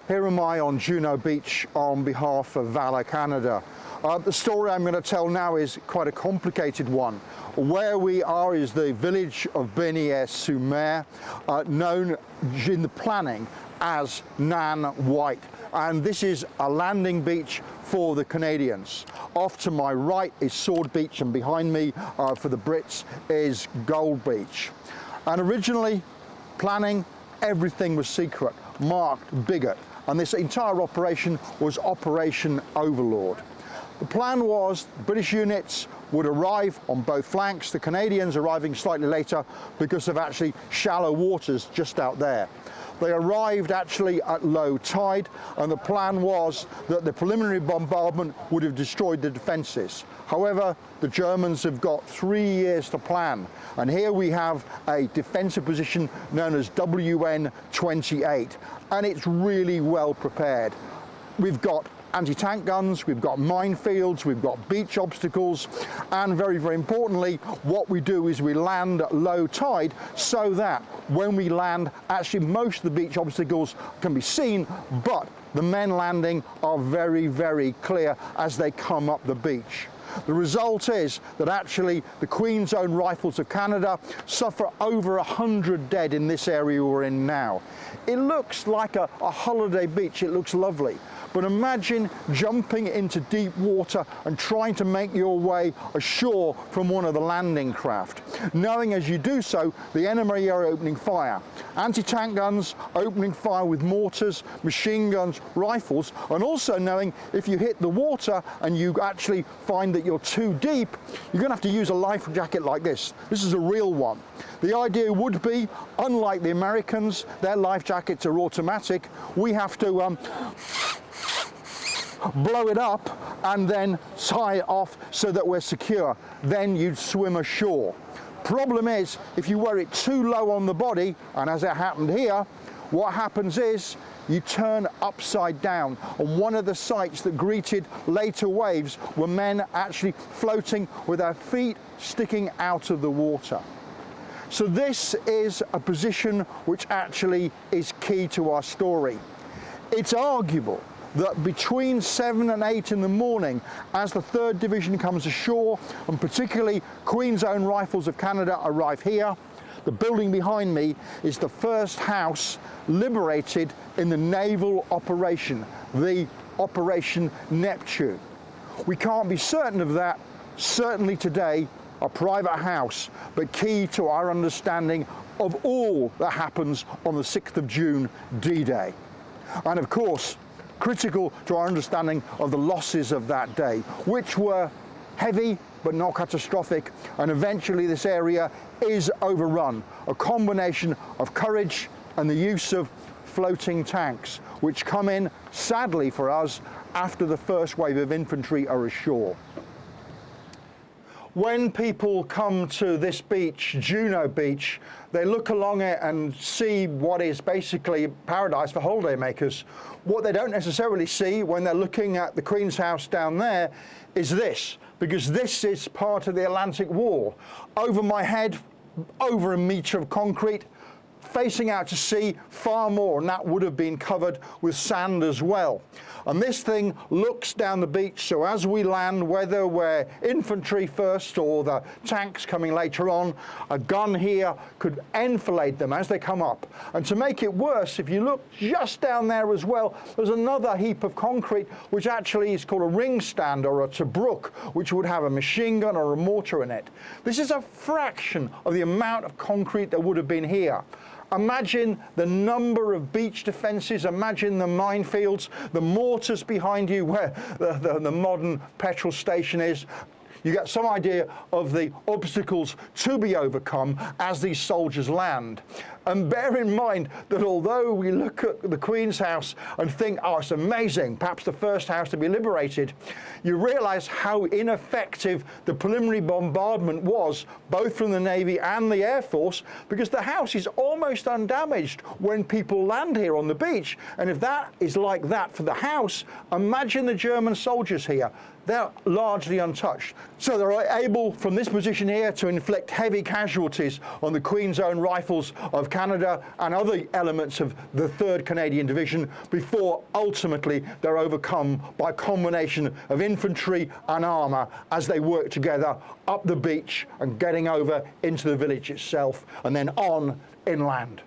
Here am I on Juno Beach on behalf of Valor Canada. The story I'm going to tell now is quite a complicated one. Where we are is the village of Bernières-sur-Mer, known in the planning as Nan White. And this is a landing beach for the Canadians. Off to my right is Sword Beach, and behind me for the Brits is Gold Beach. And originally, planning, everything was secret, marked Bigot. And this entire operation was Operation Overlord. The plan was British units would arrive on both flanks, the Canadians arriving slightly later because of actually shallow waters just out there. They arrived actually at low tide, and the plan was that the preliminary bombardment would have destroyed the defences. However, the Germans have got 3 years to plan, and here we have a defensive position known as WN-28, and it's really well prepared. We've got anti-tank guns, we've got minefields, we've got beach obstacles, and very, very importantly, what we do is we land at low tide so that when we land, actually most of the beach obstacles can be seen, but the men landing are very, very clear as they come up the beach. The result is that actually the Queen's Own Rifles of Canada suffer over 100 dead in this area we're in now. It looks like a holiday beach, it looks lovely. But imagine jumping into deep water and trying to make your way ashore from one of the landing craft, knowing as you do so the enemy are opening fire. Anti-tank guns opening fire with mortars, machine guns, rifles, and also knowing if you hit the water and you actually find that you're too deep, you're going to have to use a life jacket like this. This is a real one. The idea would be, unlike the Americans, their life jackets are automatic, we have to blow it up and then tie it off so that we're secure. Then you'd swim ashore. Problem is, if you wear it too low on the body, and as it happened here, what happens is you turn upside down. And one of the sights that greeted later waves were men actually floating with their feet sticking out of the water. So this is a position which actually is key to our story. It's arguable that between 7 and 8 in the morning, as the 3rd Division comes ashore, and particularly Queen's Own Rifles of Canada arrive here, the building behind me is the first house liberated in the naval operation, the Operation Neptune. We can't be certain of that, certainly today, a private house, but key to our understanding of all that happens on the 6th of June, D-Day. And of course, critical to our understanding of the losses of that day, which were heavy but not catastrophic, and eventually this area is overrun. A combination of courage and the use of floating tanks, which come in, sadly for us, after the first wave of infantry are ashore. When people come to this beach, Juno Beach, they look along it and see what is basically paradise for holidaymakers. What they don't necessarily see when they're looking at the Queen's House down there is this, because this is part of the Atlantic Wall. Over my head, over 1 metre of concrete, facing out to sea far more, and that would have been covered with sand as well. And this thing looks down the beach, so as we land, whether we're infantry first or the tanks coming later on, a gun here could enfilade them as they come up. And to make it worse, if you look just down there as well, there's another heap of concrete which actually is called a ring stand or a Tobruk, which would have a machine gun or a mortar in it. This is a fraction of the amount of concrete that would have been here. Imagine the number of beach defences, imagine the minefields, the mortars behind you where the modern petrol station is. You get some idea of the obstacles to be overcome as these soldiers land. And bear in mind that although we look at the Queen's House and think, oh, it's amazing, perhaps the first house to be liberated, you realise how ineffective the preliminary bombardment was, both from the Navy and the Air Force, because the house is almost undamaged when people land here on the beach. And if that is like that for the house, imagine the German soldiers here. They're largely untouched. So they're able, from this position here, to inflict heavy casualties on the Queen's Own Rifles of of Canada and other elements of the 3rd Canadian Division before ultimately they're overcome by a combination of infantry and armour as they work together up the beach and getting over into the village itself and then on inland.